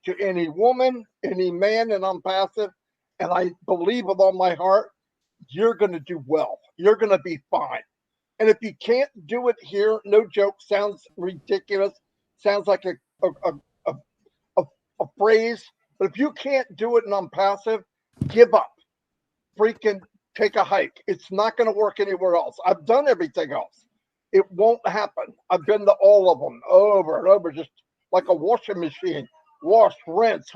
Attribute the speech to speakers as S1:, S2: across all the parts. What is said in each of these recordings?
S1: to any woman, any man, and I'm passive. And I believe with all my heart, you're going to do well. You're going to be fine. And if you can't do it here, no joke, sounds ridiculous, sounds like a, a, a phrase. But if you can't do it and I'm passive, give up. Freaking take a hike. It's not going to work anywhere else. I've done everything else. It won't happen. I've been to all of them over and over, just like a washing machine. Wash, rinse,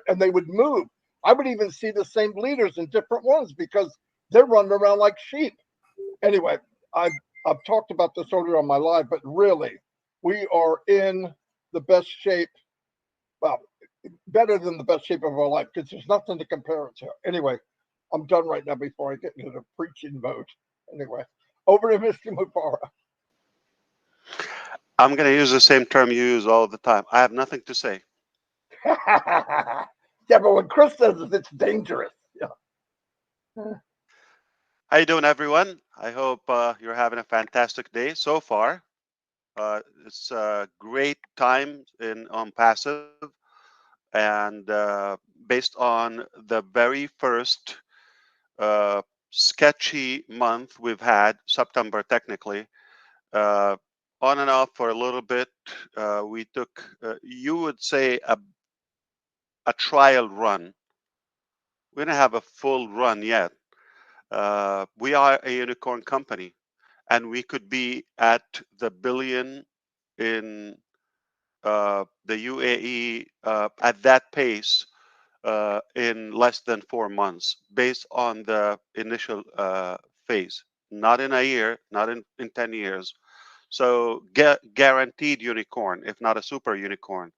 S1: and they would move. I would even see the same leaders in different ones because they're running around like sheep. Anyway, I've talked about this earlier on my live, but really, we are in the best shape. Well, better than the best shape of our life because there's nothing to compare it to. Anyway, I'm done right now before I get into the preaching mode. Anyway, over to Mr. Mufareh.
S2: I'm going to use the same term you use all the time. I have nothing to say.
S1: Yeah, but when Chris says it, it's dangerous. Yeah.
S2: How you doing, everyone? I hope you're having a fantastic day so far. It's a great time in Onpassive, and based on the very first sketchy month we've had, September technically, uh, on and off for a little bit, we took, you would say, a trial run. We don't have a full run yet. We are a unicorn company, and we could be at the billion in the UAE at that pace in less than 4 months, based on the initial phase. Not in a year, not in 10 years. So guaranteed unicorn, if not a super unicorn.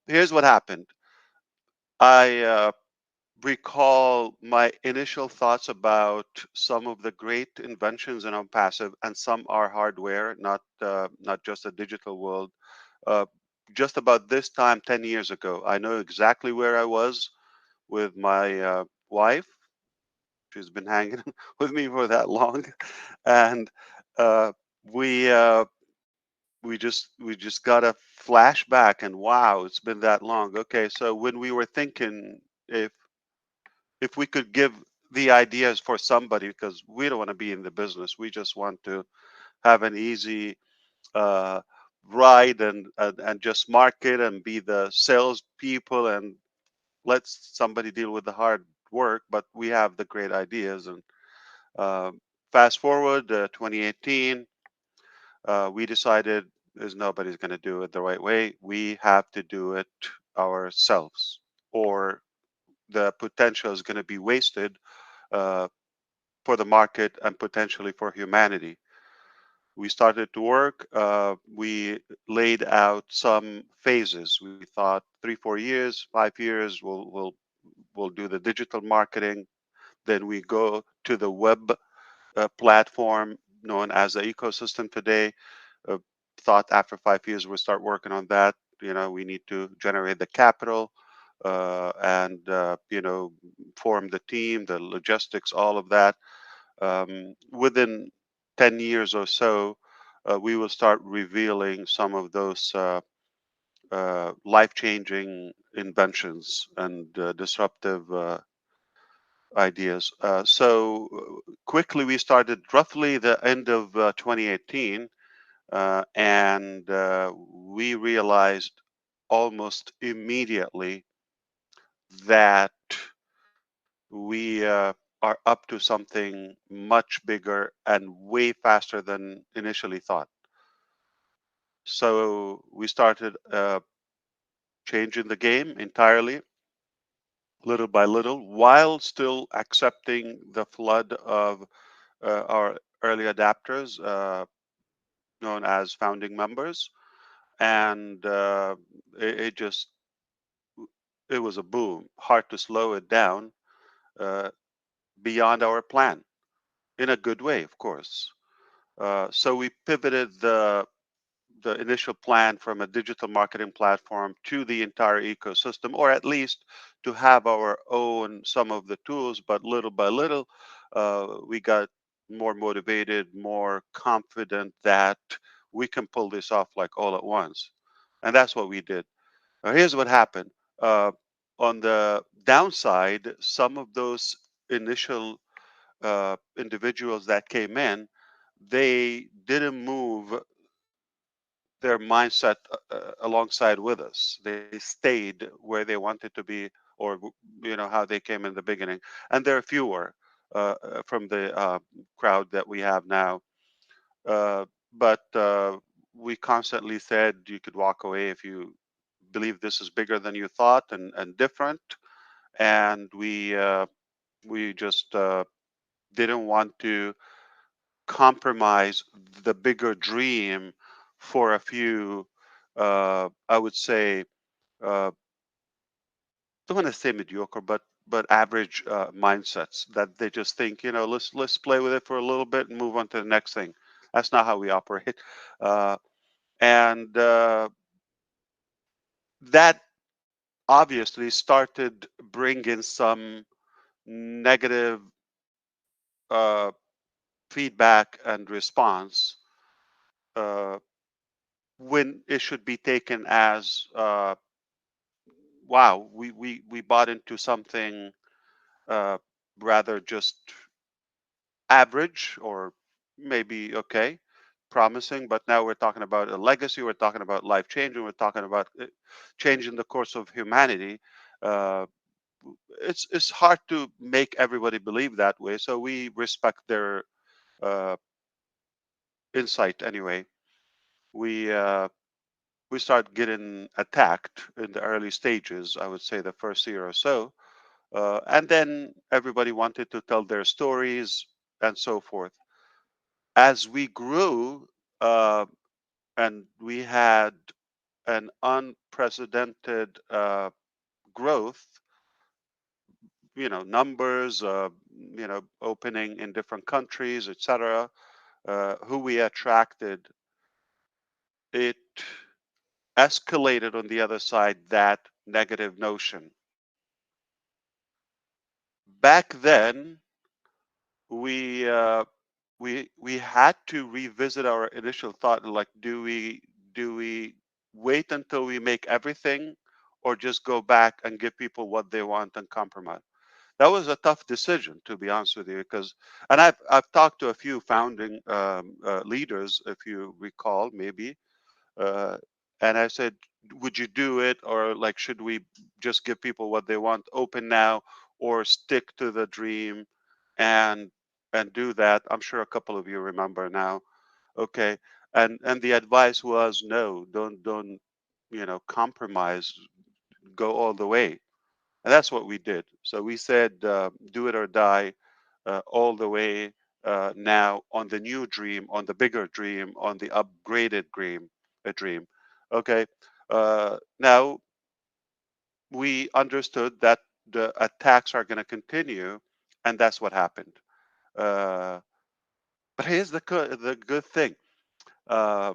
S2: Here's what happened. I recall my initial thoughts about some of the great inventions in Passive, and some are hardware, not just a digital world. Uh, just about this time, 10 years ago, I know exactly where I was with my wife. She's been hanging with me for that long, and uh, we uh, we just got a flashback, and wow, it's been that long. Okay, so when we were thinking if if we could give the ideas for somebody, because we don't want to be in the business, we just want to have an easy uh, ride and just market and be the salespeople and let somebody deal with the hard work. But we have the great ideas. And uh, fast forward 2018, we decided there's nobody's going to do it the right way. We have to do it ourselves, or the potential is going to be wasted uh, for the market and potentially for humanity. We started to work. We laid out some phases. We thought 3, 4 years, 5 years, we'll do the digital marketing. Then we go to the web platform known as the ecosystem today. Uh, Thought after 5 years we'll start working on that. We need to generate the capital and form the team, the logistics, all of that. Within 10 years or so, we will start revealing some of those life-changing inventions and disruptive ideas. Quickly, we started roughly the end of 2018, and we realized almost immediately that we are up to something much bigger and way faster than initially thought. So we started changing the game entirely, little by little, while still accepting the flood of our early adapters, known as founding members. And it just, it was a boom. Hard to slow it down uh, beyond our plan, in a good way, of course. So we pivoted the initial plan from a digital marketing platform to the entire ecosystem, or at least to have our own some of the tools. But little by little, we got more motivated, more confident that we can pull this off like all at once. And that's what we did. Here's what happened. Uh, on the downside, some of those initial individuals that came in, they didn't move their mindset alongside with us. They stayed where they wanted to be, or how they came in the beginning. And there are fewer from the crowd that we have now. Uh, but we constantly said you could walk away if you believe this is bigger than you thought and different. And we just didn't want to compromise the bigger dream for a few, I would say, don't want to say mediocre, but average mindsets that they just think, let's play with it for a little bit and move on to the next thing. That's not how we operate, uh, and that obviously started bringing some negative uh, feedback and response uh, when it should be taken as wow, we bought into something uh, rather just average or maybe okay, promising, but now we're talking about a legacy, we're talking about life changing, we're talking about changing the course of humanity. uh, it's hard to make everybody believe that way, so we respect their uh, insight anyway. We uh, we start getting attacked in the early stages, I would say the first year or so. And then everybody wanted to tell their stories and so forth. As we grew, uh, and we had an unprecedented growth, numbers, opening in different countries, etc., who we attracted, it escalated on the other side that negative notion. Back then, we uh, we had to revisit our initial thought, like, do we wait until we make everything, or just go back and give people what they want and compromise? That was a tough decision, to be honest with you, because, and I've talked to a few founding leaders, if you recall, maybe, uh, and I said, would you do it, or like, should we just give people what they want, open now, or stick to the dream and do that? I'm sure a couple of you remember now. Okay. And the advice was, no, don't compromise, go all the way. And that's what we did. So we said, do it or die, all the way, now on the new dream, on the bigger dream, on the upgraded dream, a dream. Okay. Now we understood that the attacks are going to continue, and that's what happened. Uh, but here's the good thing. Uh,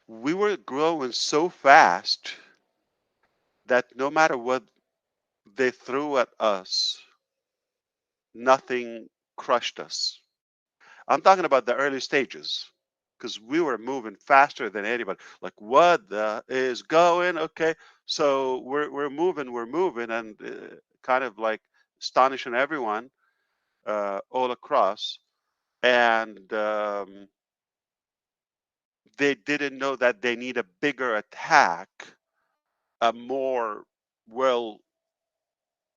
S2: we were growing so fast that no matter what they threw at us, nothing crushed us. I'm talking about the early stages, because we were moving faster than anybody. Like, what the is going? Okay, so we're moving, and kind of like astonishing everyone all across. And they didn't know that they need a bigger attack, a more well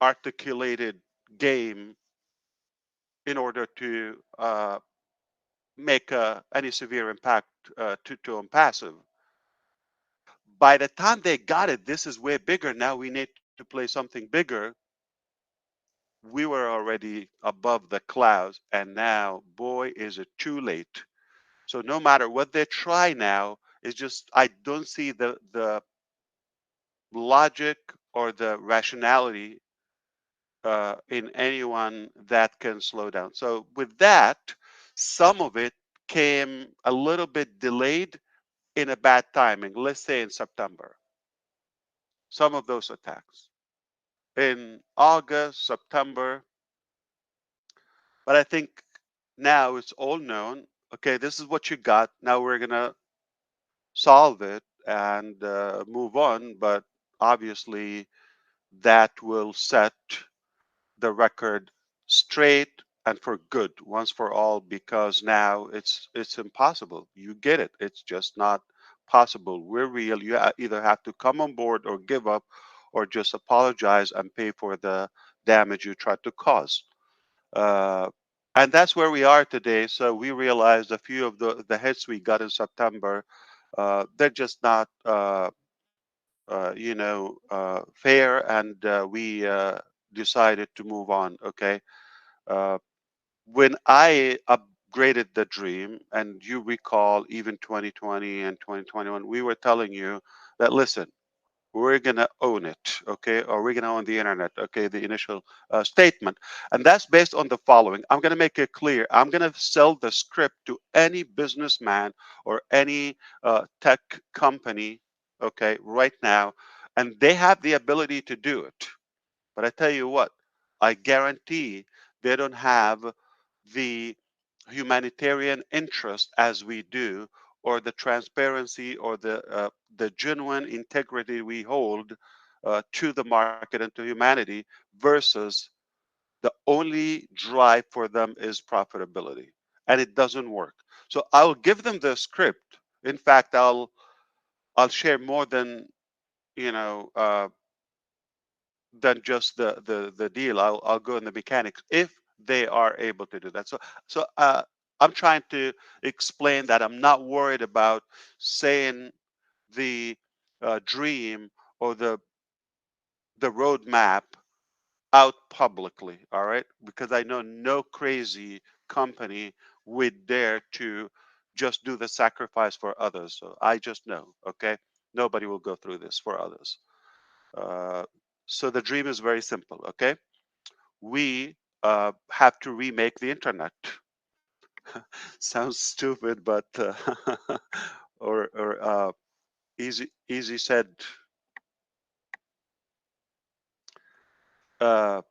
S2: articulated game in order to make any severe impact to Onpassive. By the time they got it, this is way bigger. Now we need to play something bigger. We were already above the clouds, and now, boy, is it too late. So no matter what they try now, it's just I don't see the logic or the rationality in anyone that can slow down. So with that, some of it came a little bit delayed in a bad timing. Let's say in September, some of those attacks. In August, September, but I think now it's all known. Okay, this is what you got. Now we're gonna solve it and move on, but obviously that will set the record straight and for good once for all, because now it's impossible. You get it. It's just not possible. We're real. You either have to come on board or give up, or just apologize and pay for the damage you tried to cause. uh, and that's where we are today. So we realized a few of the hits we got in September, they're just not fair, and we decided to move on. Okay. uh, when I upgraded the dream, and you recall even 2020 and 2021, we were telling you that, listen, we're going to own it, okay, or we're going to own the internet, okay, the initial statement. And that's based on the following. I'm going to make it clear. I'm going to sell the script to any businessman or any tech company, okay, right now, and they have the ability to do it. But I tell you what, I guarantee they don't have the humanitarian interest as we do, or the transparency, or the genuine integrity we hold to the market and to humanity, versus the only drive for them is profitability, and it doesn't work. So I'll give them the script. In fact, I'll share more you know uh, than just the deal. I'll go in the mechanics if they are able to do that. So I'm trying to explain that I'm not worried about saying the dream or the roadmap out publicly. All right, because I know no crazy company would dare to just do the sacrifice for others. So I just know. Okay, nobody will go through this for others. Uh, so the dream is very simple. Okay, we have to remake the internet. Sounds stupid, but or easy said, uh,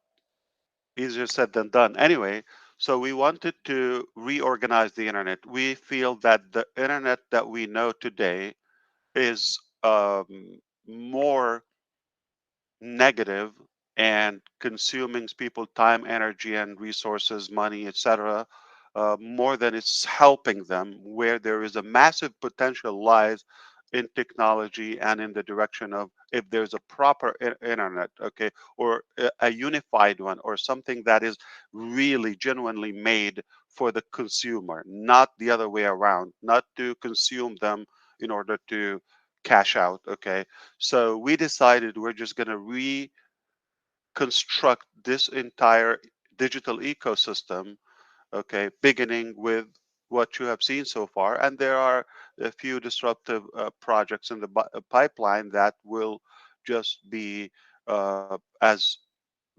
S2: easier said than done. Anyway, so we wanted to reorganize the internet. We feel that the internet that we know today is more negative and consuming people time, energy, and resources, money, etc., more than it's helping them. Where there is a massive potential lies in technology and in the direction of, if there's a proper internet, okay, or a unified one, or something that is really genuinely made for the consumer, not the other way around, not to consume them in order to cash out. Okay, so we decided we're just going to reconstruct this entire digital ecosystem, okay, beginning with what you have seen so far. And there are a few disruptive projects in the pipeline that will just be as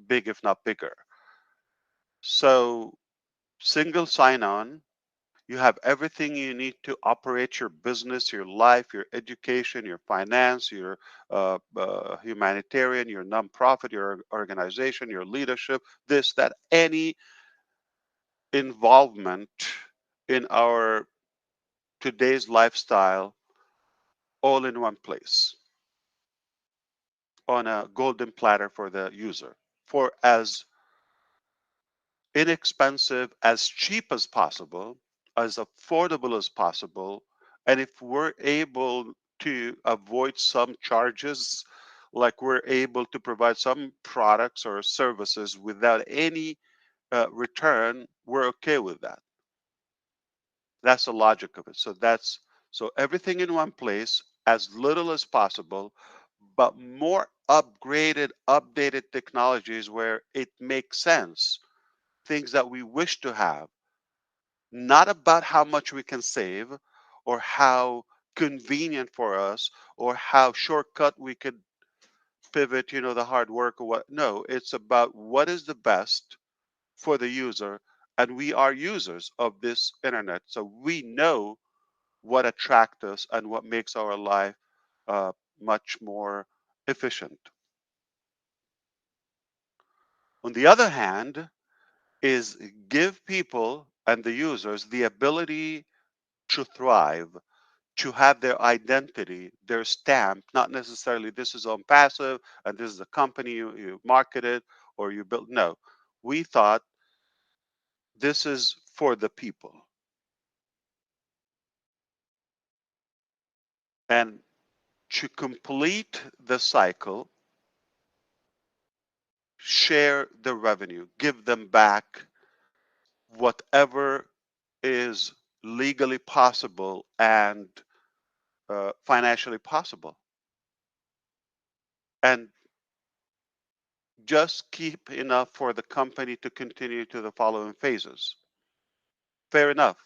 S2: big, if not bigger. So, single sign on. You have everything you need to operate your business, your life, your education, your finance, your humanitarian, your nonprofit, your organization, your leadership, this, that, any involvement in our today's lifestyle, all in one place on a golden platter for the user, for as inexpensive, as cheap as possible, as affordable as possible. And if we're able to avoid some charges, like we're able to provide some products or services without any return, we're okay with that. That's the logic of it. So everything in one place, as little as possible, but more upgraded, updated technologies where it makes sense, things that we wish to have, not about how much we can save or how convenient for us or how shortcut we could pivot, the hard work or what. No, it's about what is the best for the user. And we are users of this internet. So we know what attracts us and what makes our life much more efficient. On the other hand, is give people and the users the ability to thrive, to have their identity, their stamp, not necessarily this is on passive and this is a company you marketed or you built. No, we thought this is for the people. And to complete the cycle, share the revenue, give them back whatever is legally possible and financially possible. And just keep enough for the company to continue to the following phases. Fair enough.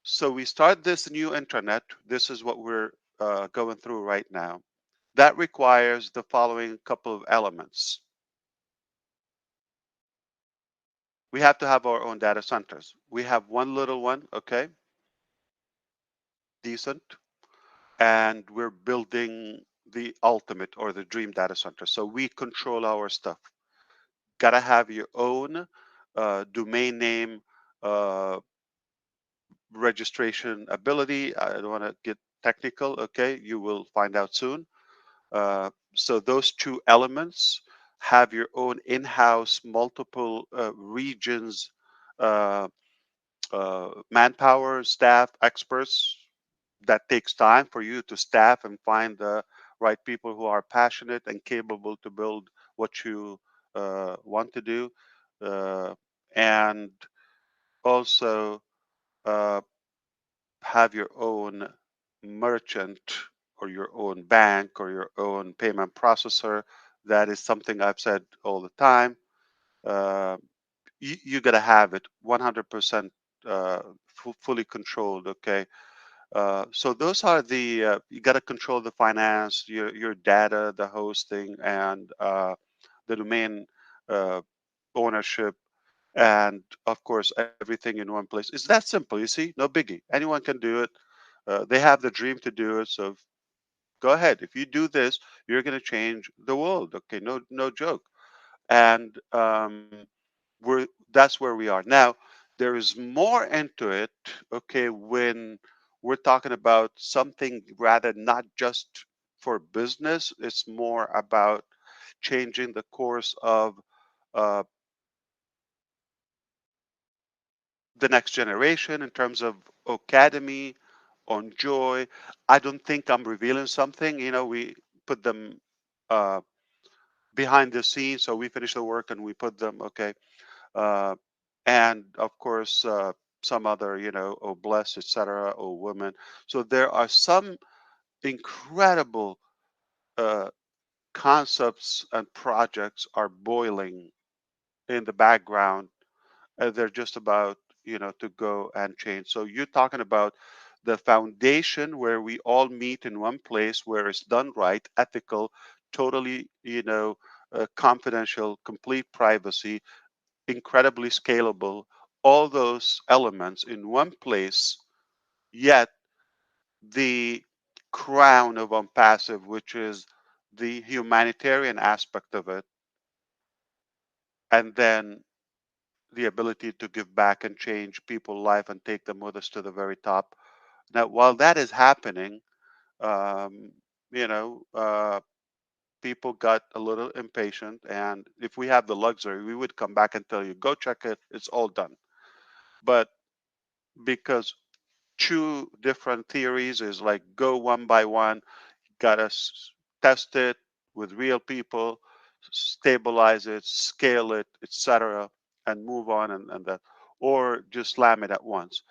S2: So we start this new intranet. This is what we're going through right now. That requires the following couple of elements. We have to have our own data centers. We have one little one, okay, decent, and we're building the ultimate or the dream data center. So we control our stuff. Gotta have your own domain name, uh, registration ability. I don't want to get technical, okay? You will find out soon. So those two elements, have your own in-house multiple regions, uh, manpower, staff, experts. That takes time for you to staff and find the right people who are passionate and capable to build what you want to do. Uh, and also uh, have your own merchant or your own bank or your own payment processor. That is something I've said all the time. Uh, you got to have it 100% fully controlled. Okay. So those are the you got to control the finance, your data, the hosting, and the domain uh, ownership, and of course everything in one place. It's that simple. You see, no biggie. Anyone can do it. They have the dream to do it. So go ahead. If you do this, you're going to change the world. Okay, no joke. And that's where we are now. There is more into it. Okay, when we're talking about something rather not just for business, it's more about changing the course of uh, the next generation in terms of academy on joy. I don't think I'm revealing something. We put them uh, behind the scenes, so we finish the work and we put them. Okay. uh, and of course some other, oh bless, etc., oh women. So there are some incredible uh, concepts and projects are boiling in the background, and they're just about, to go and change. So you're talking about the foundation where we all meet in one place, where it's done right, ethical, totally, confidential, complete privacy, incredibly scalable, all those elements in one place, yet the crown of Onpassive, which is the humanitarian aspect of it, and then the ability to give back and change people's life and take them with us to the very top. Now, while that is happening, um, you know, uh, people got a little impatient, and if we have the luxury, we would come back and tell you, go check it, it's all done. But because two different theories is like go one by one, gotta test it with real people, stabilize it, scale it, etc., and move on, and that, or just slam it at once.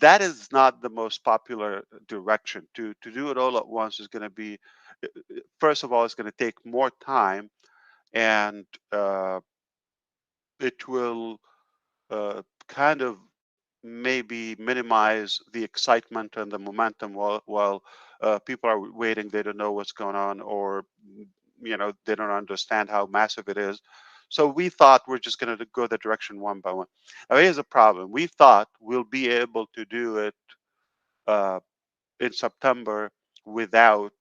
S2: That is not the most popular direction. To do it all at once is going to be, first of all, it's going to take more time, and it will kind of maybe minimize the excitement and the momentum while people are waiting. They don't know what's going on, or they don't understand how massive it is. So we thought we're just going to go the direction one by one. Now here's a problem. We thought we'll be able to do it uh, in September without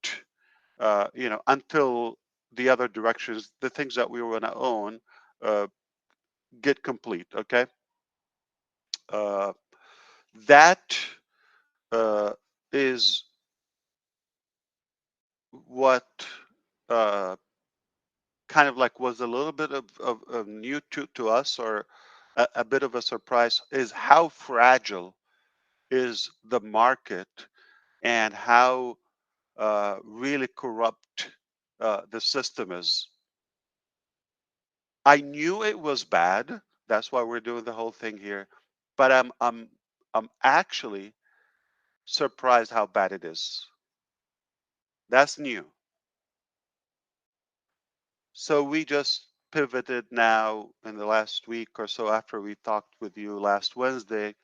S2: until the other directions, the things that we were going to own, uh, get complete. Okay. uh, that is what uh, kind of like was a little bit of new to us, or a bit of a surprise, is how fragile is the market, and how really corrupt the system is. I knew it was bad. That's why we're doing the whole thing here. But I'm actually surprised how bad it is. That's new. So we just pivoted now in the last week or so after we talked with you last Wednesday.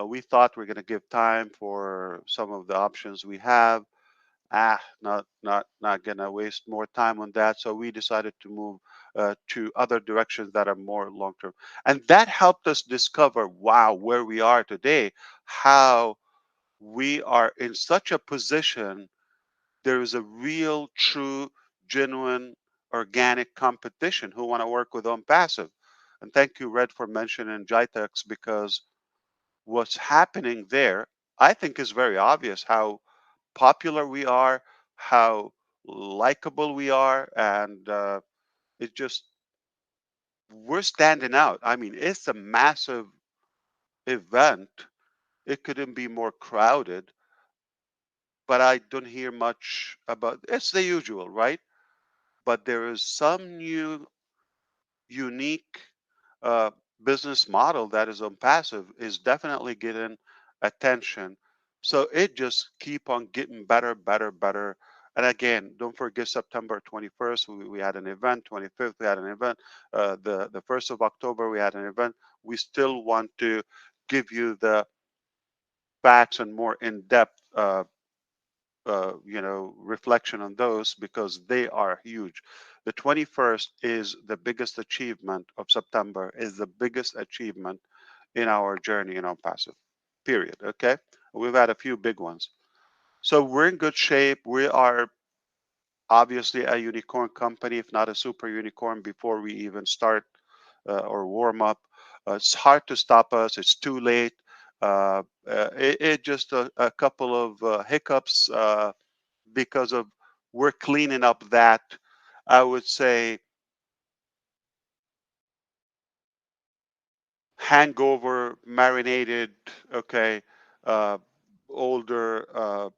S2: We thought we're going to give time for some of the options we have. Not gonna waste more time on that. So we decided to move to other directions that are more long term, and that helped us discover, wow, where we are today, how we are in such a position. There is a real, true, genuine, organic competition who want to work with Onpassive. And thank you, Red, for mentioning Jitex, because what's happening there, I think, is very obvious. How popular we are, how likable we are, and it just, we're standing out. I mean, it's a massive event. It couldn't be more crowded, but I don't hear much about it's the usual, right? But there is some new unique uh, business model that is on passive is definitely getting attention. So it just keep on getting better, better, better. And again, don't forget September 21st, we had an event. 25th, we had an event. The 1st of October, we had an event. We still want to give you the facts and more in-depth reflection on those, because they are huge. The 21st is the biggest achievement of September, is the biggest achievement in our journey in Onpassive, period. Okay. We've had a few big ones. So we're in good shape. We are obviously a unicorn company, if not a super unicorn, before we even start or warm up. It's hard to stop us. It's too late. It just a couple of hiccups because of, we're cleaning up that, I would say, hangover marinated, okay, uh, older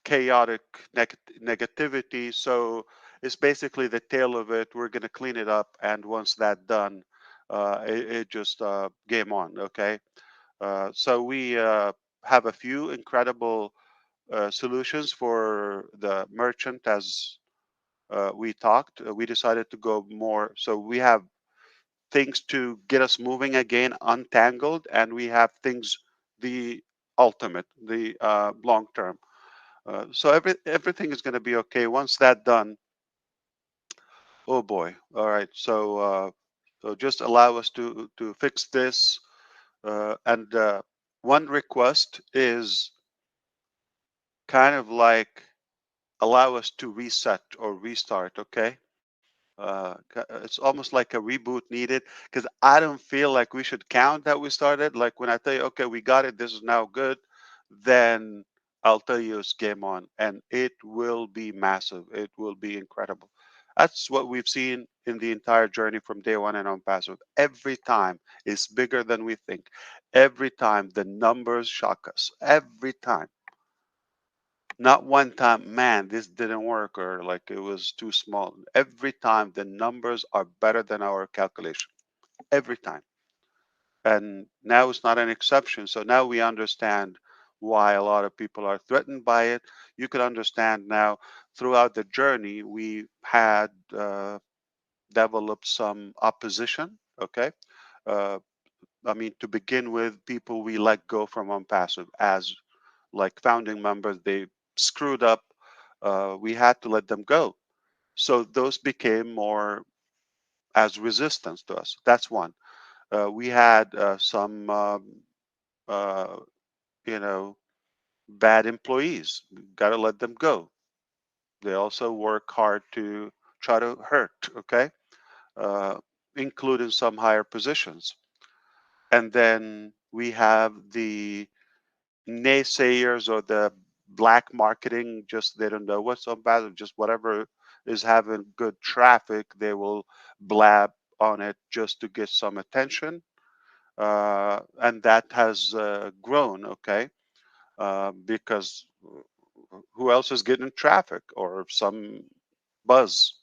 S2: chaotic negativity. So it's basically the tail of it. We're going to clean it up, and once that done, it just game on. Okay. So we have a few incredible solutions for the merchant. As we talked, we decided to go more. So we have things to get us moving again, untangled, and we have things, the ultimate, the long term. So everything is going to be okay once that done. Oh boy! All right. So just allow us to fix this. And one request is kind of like, allow us to reset or restart. Okay. It's almost like a reboot needed, because I don't feel like we should count that we started. Like when I tell you, okay, we got it, this is now good, then I'll tell you it's game on, and it will be massive. It will be incredible. That's what we've seen in the entire journey from day one and on Passive. Every time it's bigger than we think. Every time the numbers shock us. Every time. Not one time, man, this didn't work, or like it was too small. Every time the numbers are better than our calculation. Every time. And now it's not an exception. So now we understand why a lot of people are threatened by it. You can understand now, throughout the journey, we had developed some opposition. Okay. Uh, I mean, to begin with, people we let go from Onpassive as like founding members, they screwed up. We had to let them go. So those became more as resistance to us. That's one. We had some, uh, you know, bad employees. Got to let them go. They also work hard to try to hurt. Okay, uh, including some higher positions. And then we have the naysayers or the black marketing, just they don't know what's on bad, just whatever is having good traffic, they will blab on it just to get some attention. And that has grown, okay, because who else is getting traffic or some buzz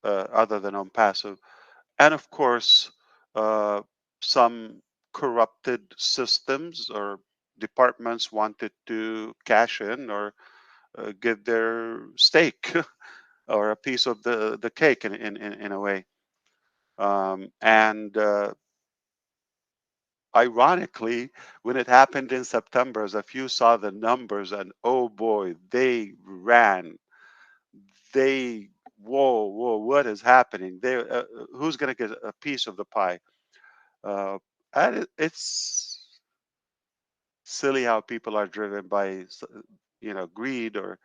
S2: other than on passive? And of course, uh, some corrupted systems or departments wanted to cash in or get their stake or a piece of the cake in a way. And ironically, when it happened in September, as a few saw the numbers, and oh boy, they ran. They, whoa, whoa, what is happening? Who's going to get a piece of the pie? Uh, and it's silly how people are driven by, greed, or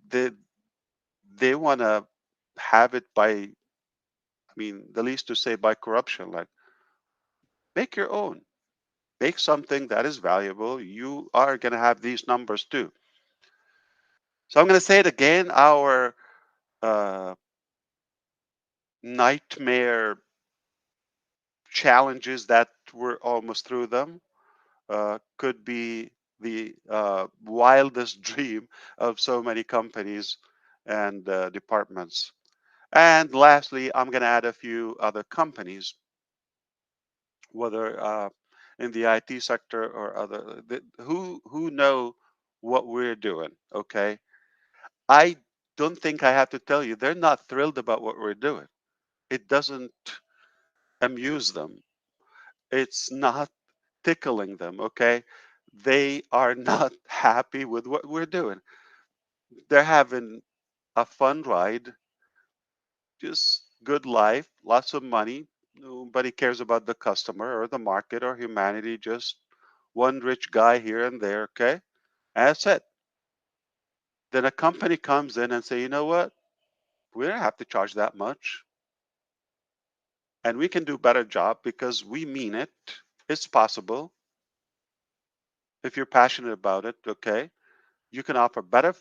S2: they want to have it by, I mean, the least to say by corruption. Like, make your own, make something that is valuable. You are going to have these numbers too. So I'm going to say it again. Our uh, nightmare challenges that we're almost through them could be the wildest dream of so many companies and departments. And lastly, I'm going to add a few other companies, whether in the IT sector or other, who know what we're doing. Okay, I don't think I have to tell you they're not thrilled about what we're doing. It doesn't amuse them. It's not tickling them. Okay, they are not happy with what we're doing. They're having a fun ride, just good life, lots of money. Nobody cares about the customer or the market or humanity, just one rich guy here and there, okay? That's it. Then a company comes in and say, you know what? We don't have to charge that much. And we can do a better job because we mean it. It's possible. If you're passionate about it, okay? You can offer better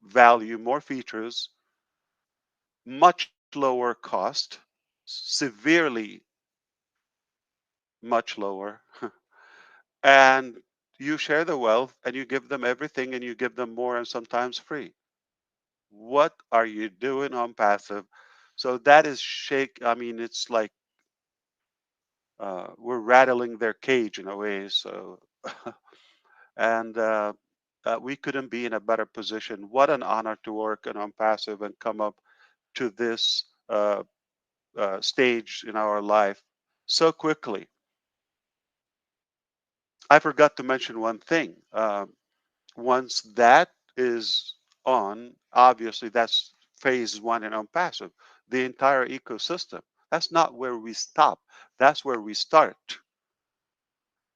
S2: value, more features, much lower cost, severely much lower. And you share the wealth and you give them everything and you give them more and sometimes free. What are you doing on passive? So that is shake. I mean, it's like we're rattling their cage in a way. So, and we couldn't be in a better position. What an honor to work on passive and come up to this stage in our life so quickly. I forgot to mention one thing. Once that is on, obviously that's phase one and on passive, the entire ecosystem. That's not where we stop. That's where we start.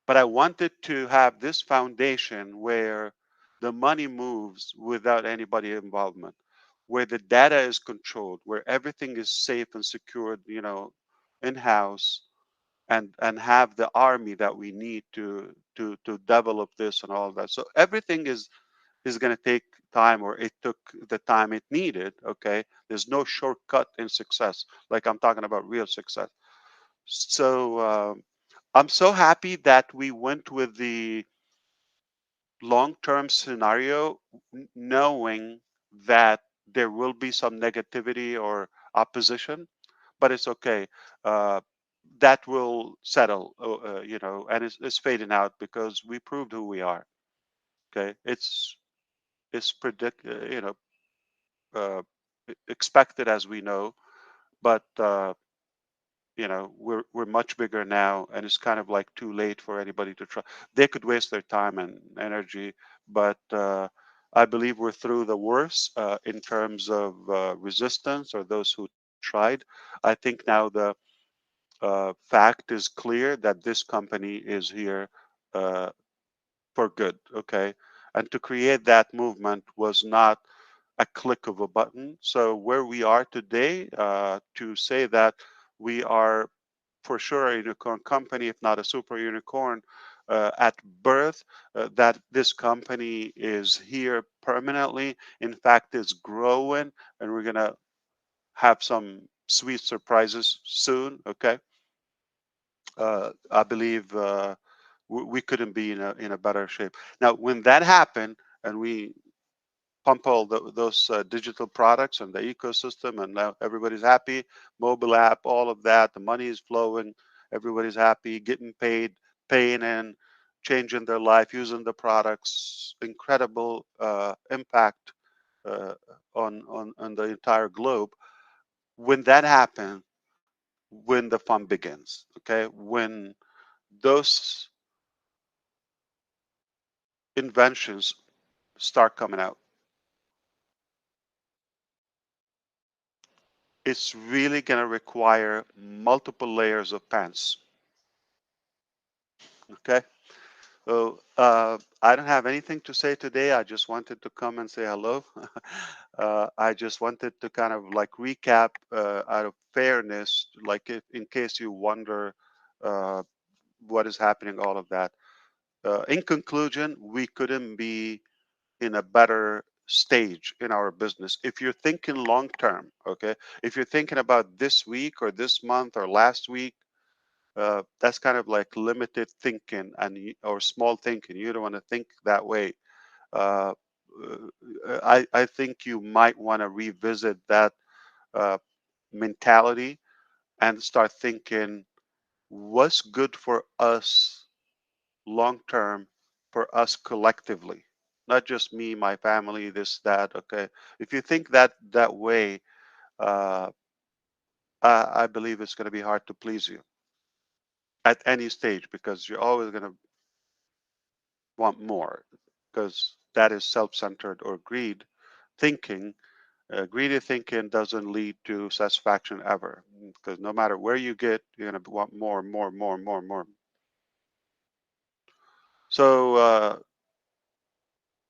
S2: But I wanted to have this foundation where the money moves without anybody involvement, where the data is controlled, where everything is safe and secured, in house, and have the army that we need to develop this and all that. So everything is going to take time, or it took the time it needed. Okay, there's no shortcut in success, like I'm talking about real success. So I'm so happy that we went with the long-term scenario, knowing that there will be some negativity or opposition, but it's okay. uh, that will settle, and it's fading out because we proved who we are. Okay, it's uh, expected, as we know, but we're much bigger now, and it's kind of like too late for anybody to try. They could waste their time and energy, but I believe we're through the worst in terms of resistance or those who tried. I think now the fact is clear that this company is here uh, for good. Okay, and to create that movement was not a click of a button. So where we are today, to say that we are for sure a unicorn company, if not a super unicorn, at birth, that this company is here permanently. In fact, it's growing, and we're going to have some sweet surprises soon. Okay. I believe we couldn't be in a better shape. Now, when that happened, and we pump all those digital products and the ecosystem, and now everybody's happy, mobile app, all of that, the money is flowing, everybody's happy, getting paid, paying in, changing their life, using the products, incredible impact uh, on the entire globe. When that happens, when the fun begins, okay, when those inventions start coming out, it's really going to require multiple layers of pants. Okay. So I don't have anything to say today. I just wanted to come and say hello. I just wanted to kind of like recap out of fairness, like if, in case you wonder uh, what is happening, all of that. In conclusion, we couldn't be in a better stage in our business. If you're thinking long term, okay, if you're thinking about this week or this month or last week, that's kind of like limited thinking or small thinking. You don't want to think that way. Uh, I think you might want to revisit that uh, mentality and start thinking what's good for us long term, for us collectively, not just me, my family, this, that. Okay, if you think that way, uh, I believe it's going to be hard to please you at any stage, because you're always going to want more, because that is self-centered or greed thinking. Greedy thinking doesn't lead to satisfaction ever, because no matter where you get, you're going to want more, more, more, more, more. So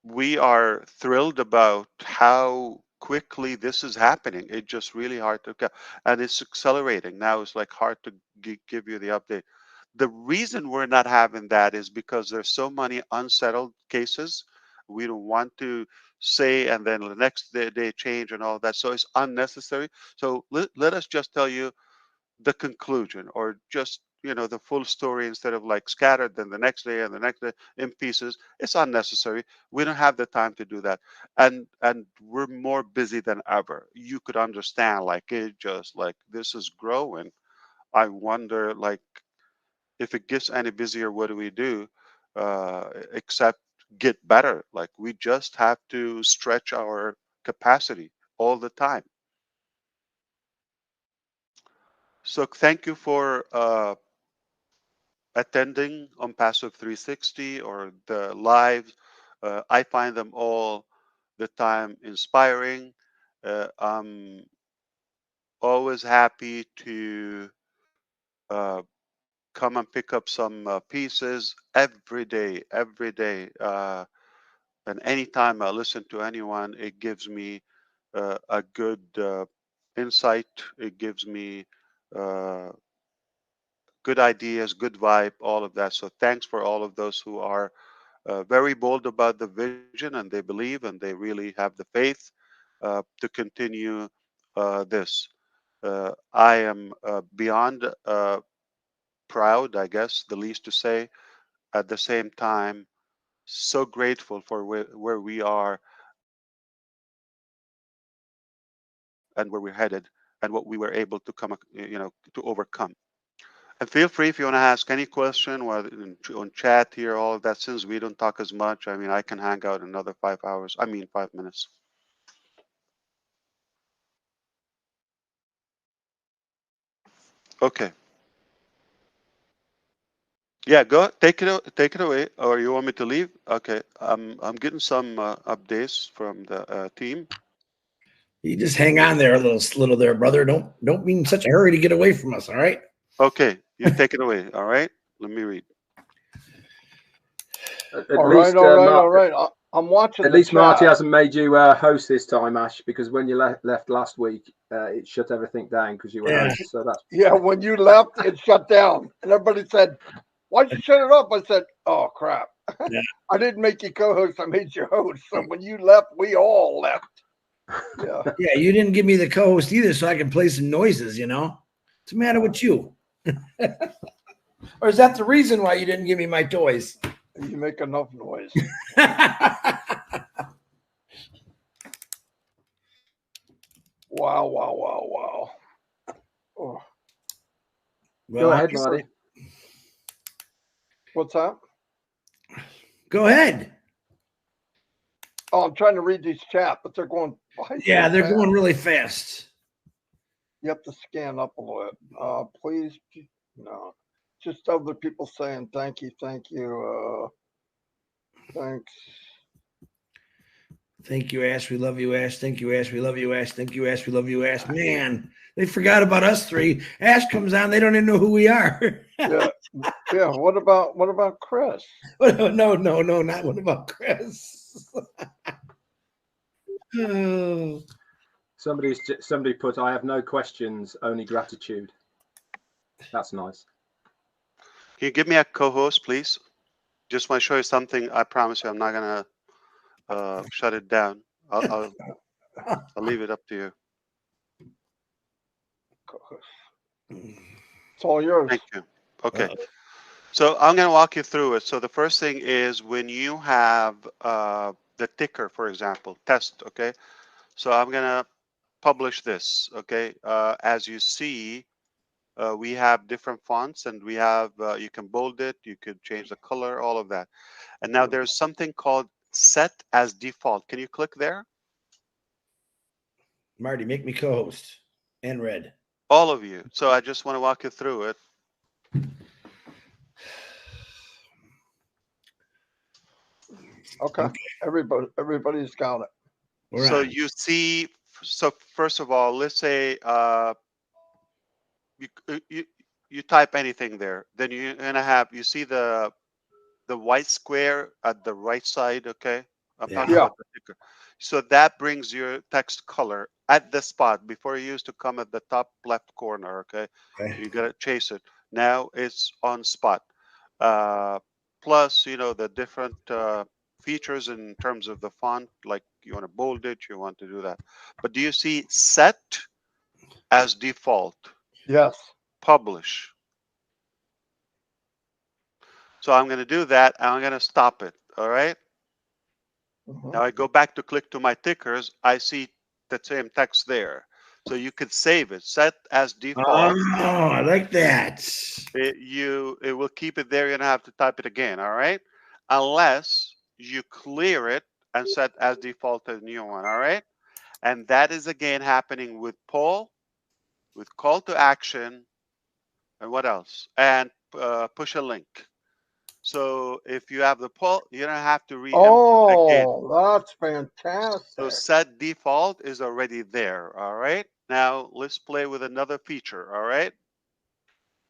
S2: we are thrilled about how quickly this is happening. It's just really hard to get, and it's accelerating now. It's like hard to give you the update. The reason we're not having that is because there's so many unsettled cases. We don't want to say, and then the next day they change and all that. So it's unnecessary. So let us just tell you the conclusion, or just the full story, instead of like scattered then the next day and the next day in pieces. It's unnecessary. We don't have the time to do that, and we're more busy than ever. You could understand, like, it just like this is growing. I wonder, like, if it gets any busier, what do we do except get better? Like, we just have to stretch our capacity all the time. So thank you for attending Onpassive 360 or the lives. I find them all the time inspiring. I'm always happy to uh, come and pick up some pieces every day, every day. And anytime I listen to anyone, it gives me a good insight. It gives me uh, good ideas, good vibe, all of that. So thanks for all of those who are very bold about the vision, and they believe, and they really have the faith to continue this. I am beyond proud, I guess, the least to say. At the same time, so grateful for where we are and where we're headed, and what we were able to to overcome. And feel free if you want to ask any question, whether on chat here, all of that. Since we don't talk as much, I mean, I can hang out another 5 hours. I mean, 5 minutes. Okay. Yeah, go take it away, or you want me to leave? Okay, I'm getting some updates from the team.
S3: You just hang on there a little there, brother. Don't be in such a hurry to get away from us. All right.
S2: Okay, you take it away. All right, let me read.
S1: All right. I'm watching.
S4: At least Marty hasn't made you host this time, Ash, because when you left last week, it shut everything down because you were host. So that's
S1: when you left, it shut down, and everybody said, why'd you shut it up? I said, oh, crap.
S3: Yeah.
S1: I didn't make you co-host. I made you host. So when you left, we all left. Yeah.
S3: Yeah, you didn't give me the co-host either, so I can play some noises, you know? What's the matter with you? Or is that the reason why you didn't give me my toys?
S1: You make enough noise. Wow, wow, wow, wow. Oh.
S3: Well,
S4: Go ahead, Marty.
S1: What's that?
S3: Go ahead.
S1: Oh, I'm trying to read these chat, but they're going.
S3: Yeah, they're
S1: fast.
S3: going really fast.
S1: You have to scan up a little bit. Please, no. Just other people saying thank you, thank you. Thanks.
S3: Thank you, Ash. We love you, Ash. Thank you, Ash. We love you, Ash. Thank you, Ash. We love you, Ash. Man, they forgot about us three. Ash comes on, they don't even know who we are.
S1: Yeah, yeah. What about Chris?
S3: No, not what about Chris? Oh.
S4: Somebody put, I have no questions, only gratitude. That's nice.
S2: Can you give me a co-host, please? Just want to show you something. I promise you, I'm not gonna shut it down. I'll leave it up to you.
S1: It's all yours.
S2: Thank you. Okay. So I'm going to walk you through it. So the first thing is when you have the ticker, for example, test. Okay. So I'm going to publish this. Okay. As you see, we have different fonts, and we have you can bold it, you could change the color, all of that. And now there's something called set as default. Can you click there?
S3: Marty, make me co-host and red.
S2: All of you. So I just want to walk you through it.
S1: Okay. Everybody's got it.
S2: So you see, so first of all, let's say you type anything there, then you're gonna have, you see the white square at the right side. Okay, I'm talking about the ticker. So that brings your text color at the spot. Before, it used to come at the top left corner. Okay, you gotta chase it. Now it's on spot. Plus, you know, the different features in terms of the font, like you want to bold it, you want to do that. But do you see set as default?
S1: Yes.
S2: Publish. So I'm going to do that, and I'm going to stop it. All right. Now I go back to click to my tickers. I see the same text there. So you could save it, set as default.
S3: Oh, I like that.
S2: It will keep it there. You're gonna have to type it again. All right, unless you clear it and set as default a new one. All right, and that is again happening with poll, with call to action, and what else? And push a link. So if you have the poll, you don't have to re-input again.
S1: Oh, that's fantastic.
S2: So set default is already there. All right. Now let's play with another feature. All right.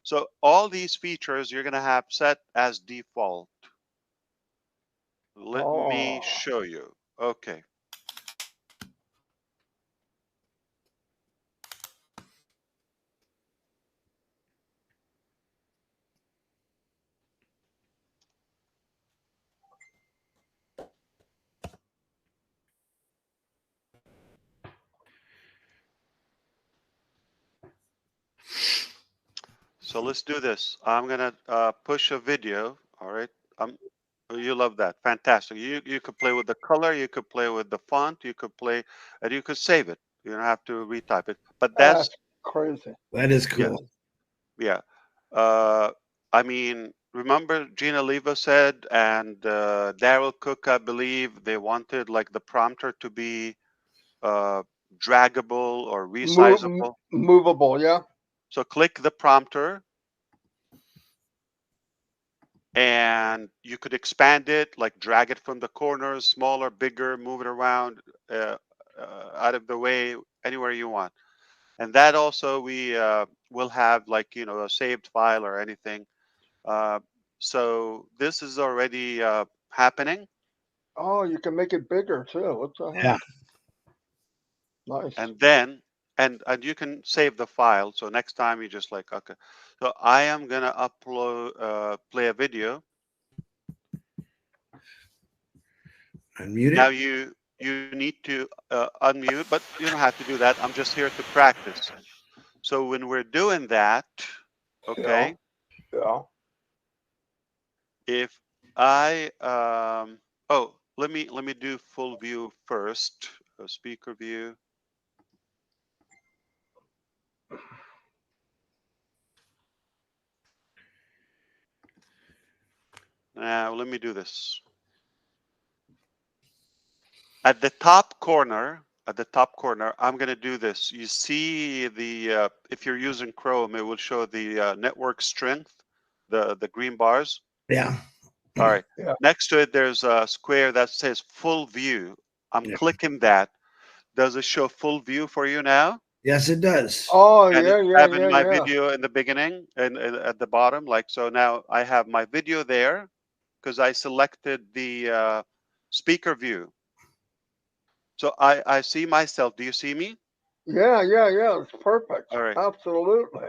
S2: So all these features you're going to have set as default. Let me show you. Okay. So let's do this. I'm going to push a video. All right. You love that. Fantastic. You could play with the color. You could play with the font. You could play, and you could save it. You don't have to retype it. But that's
S1: crazy.
S3: That is cool.
S2: Yeah. I mean, remember Gina Leva said, and Daryl Cook, I believe, they wanted like the prompter to be draggable or resizable.
S1: Movable, yeah.
S2: So click the prompter, and you could expand it, like drag it from the corners, smaller, bigger, move it around, out of the way, anywhere you want. And that also we will have, like, you know, a saved file or anything. So this is already happening.
S1: Oh, you can make it bigger too. What the heck?
S3: Yeah.
S1: Nice.
S2: And then and you can save the file. So next time you just like, okay, so I am gonna upload play a video.
S3: Unmute
S2: Now
S3: it.
S2: you need to unmute, but you don't have to do that. I'm just here to practice. So when we're doing that, okay,
S1: Yeah.
S2: if I oh, let me do full view first. Speaker view. Now let me do this. At the top corner, I'm going to do this. You see the if you're using Chrome, it will show the network strength, the green bars.
S3: Yeah.
S2: All right.
S1: Yeah.
S2: Next to it, there's a square that says full view. I'm
S3: Yeah.
S2: clicking that. Does it show full view for you now?
S3: Yes, it does.
S1: Oh,
S2: And
S1: yeah,
S2: it's
S1: yeah,
S2: having
S1: yeah,
S2: my
S1: yeah.
S2: video in the beginning and at the bottom. Like, so now I have my video there because I selected the speaker view. So I see myself. Do you see me?
S1: Yeah, yeah, yeah. It's perfect.
S2: All right.
S1: Absolutely.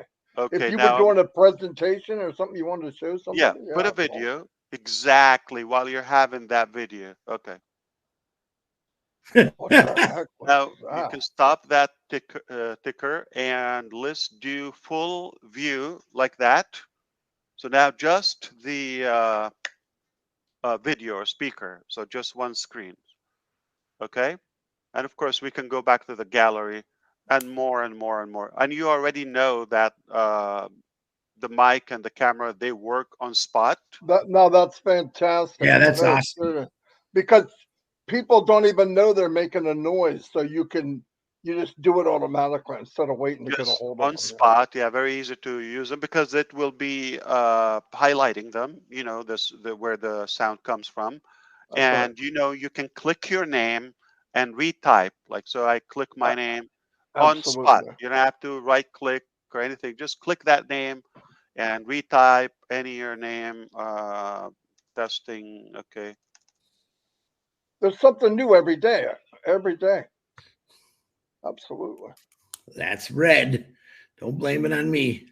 S1: If
S2: Okay.
S1: you were
S2: Now,
S1: doing a presentation or something you wanted to show
S2: yeah,
S1: somebody,
S2: put
S1: yeah.
S2: a video exactly while you're having that video. Okay.
S1: What the heck
S2: Now
S1: was
S2: you
S1: that?
S2: can stop that ticker and let's do full view like that. So now just the video or speaker. So just one screen. Okay. And of course we can go back to the gallery and more and more and more. And you already know that the mic and the camera, they work on spot.
S1: No, that's fantastic.
S3: Yeah, that's
S1: No,
S3: awesome.
S1: seriously. Because people don't even know they're making a noise, so you just do it automatically instead of waiting to get a
S2: Just
S1: hold of
S2: on
S1: them. Yeah.
S2: spot, yeah, very easy to use them because it will be highlighting them, where the sound comes from.
S1: That's right.
S2: And you can click your name and retype. Like, so I click my
S1: A-
S2: name on spot.
S1: Absolutely.
S2: You don't have to right click or anything. Just click that name and retype any your name. Testing. Okay.
S1: There's something new every day. Every day. Absolutely.
S3: That's red. Don't blame it on me.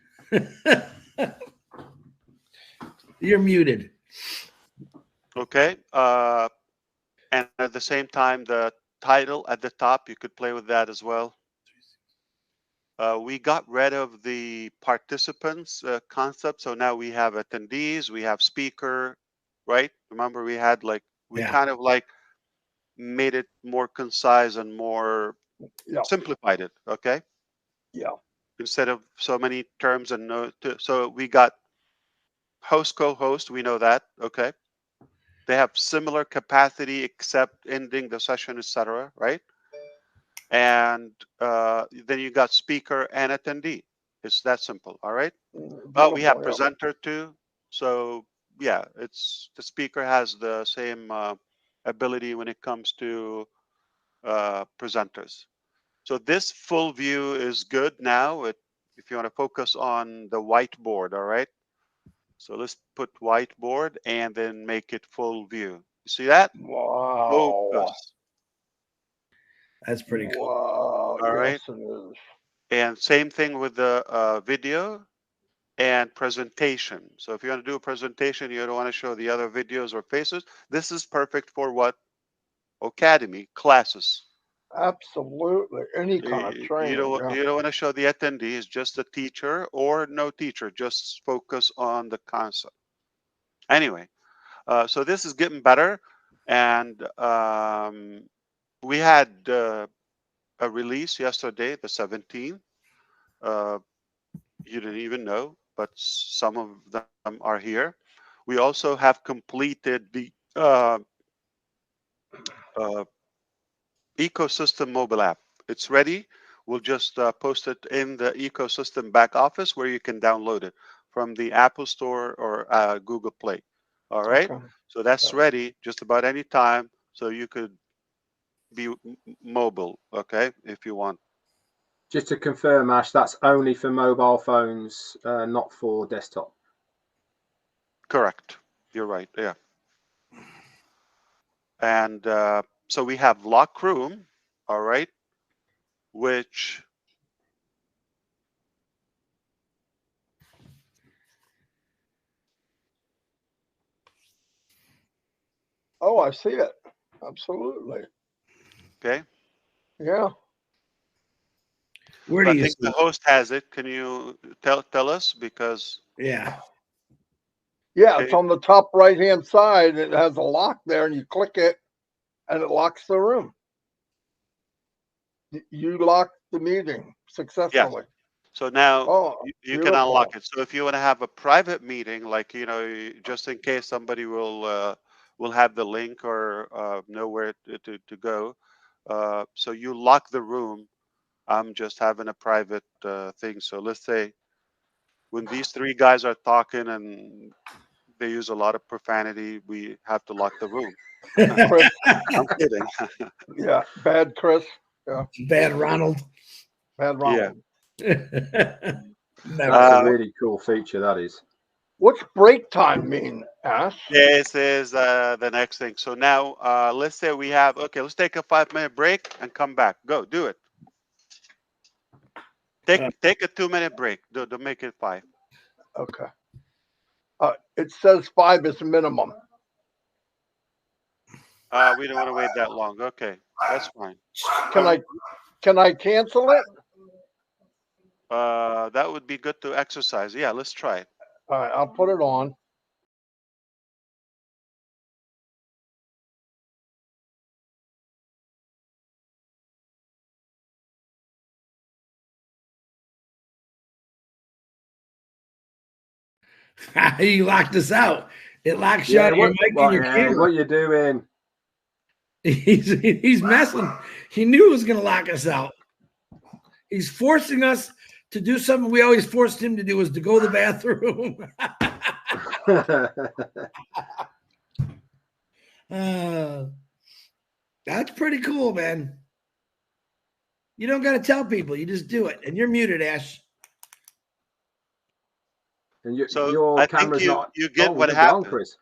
S3: You're muted.
S2: Okay. And at the same time, the title at the top, you could play with that as well. We got rid of the participants concept. So now we have attendees, we have speaker, right? Remember we had we
S3: Yeah.
S2: kind of made it more concise and more
S1: Yeah.
S2: simplified it. Okay.
S1: Yeah.
S2: Instead of so many terms and so we got host, co-host, we know that. Okay. They have similar capacity except ending the session, etc. Right? And then you got speaker and attendee. It's that simple. All right. We have
S1: Beautiful. Yeah.
S2: presenter too. So yeah, it's the speaker has the same ability when it comes to presenters. So this full view is good now. If you want to focus on the whiteboard, all right. So let's put whiteboard and then make it full view. You see that?
S1: Wow.
S2: Focus.
S3: That's pretty cool.
S1: Wow.
S2: All
S1: Yes,
S2: right.
S1: it is.
S2: And same thing with the video and presentation. So if you want to do a presentation, you don't want to show the other videos or faces. This is perfect for what? Academy classes.
S1: Absolutely. Any kind of
S2: You
S1: training.
S2: don't
S1: Yeah.
S2: you don't want to show the attendees, just the teacher or no teacher. Just focus on the concept. Anyway, so this is getting better, and we had a release yesterday, the 17th. Uh, you didn't even know, but some of them are here. We also have completed the uh, ecosystem mobile app. It's ready. We'll just post it in the ecosystem back office where you can download it from the Apple Store or Google Play. All right.
S1: Okay.
S2: So that's
S1: Yeah.
S2: ready just about any time. So you could be mobile, okay, if you want.
S4: Just to confirm, Ash, that's only for mobile phones, not for desktop.
S2: Correct. You're right. Yeah. And so we have lock room, all right, which
S1: Oh, I see it. Absolutely.
S2: Okay.
S1: Yeah.
S3: Where do
S2: I
S3: you
S2: think
S3: see
S2: the
S3: it?
S2: host has it. Can you tell us? Because
S3: Yeah.
S1: Yeah, it's
S2: okay,
S1: on the top right hand side. It has a lock there, and you click it, and it locks the room. You locked the meeting
S2: yeah.
S1: successfully.
S2: So now
S1: Oh,
S2: you can unlock
S1: beautiful.
S2: it. So if you want to have a private meeting, like just in case somebody will have the link or know where to go, so you lock the room. I'm just having a private thing. So let's say when these three guys are talking and they use a lot of profanity, we have to lock the room.
S1: Chris.
S2: I'm kidding.
S1: Yeah. Bad Chris. Yeah.
S3: Bad Ronald.
S1: Bad
S2: Yeah.
S1: Ronald.
S3: Never.
S4: That's a
S2: Uh,
S4: really cool feature. That is.
S1: What's break time mean, Ash?
S2: this is the next thing. So now let's say we have, okay, let's take a 5-minute break and come back. Go, do it. Take a 2-minute break. Don't make it 5.
S1: Okay. It says 5 is minimum.
S2: We don't want to wait that long. Okay, that's fine.
S1: Can I cancel it?
S2: That would be good to exercise. Yeah, let's try it.
S1: All right, I'll put it on.
S3: You locked us out. It locks you out of your mic and your camera.
S4: What you doing?
S3: He's messing. He knew it was going to lock us out. He's forcing us to do something we always forced him to do, was to go to the bathroom. That's pretty cool, man. You don't got to tell people. You just do it. And you're muted, Ash.
S4: And
S2: So
S4: your
S2: I think
S4: camera's not.
S2: you get
S4: Oh,
S2: what
S4: you're gone,
S2: happens.
S4: Chris.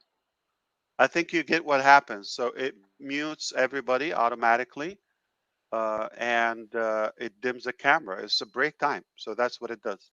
S2: I think you get what happens. So it mutes everybody automatically, and it dims the camera. It's a break time. So that's what it does.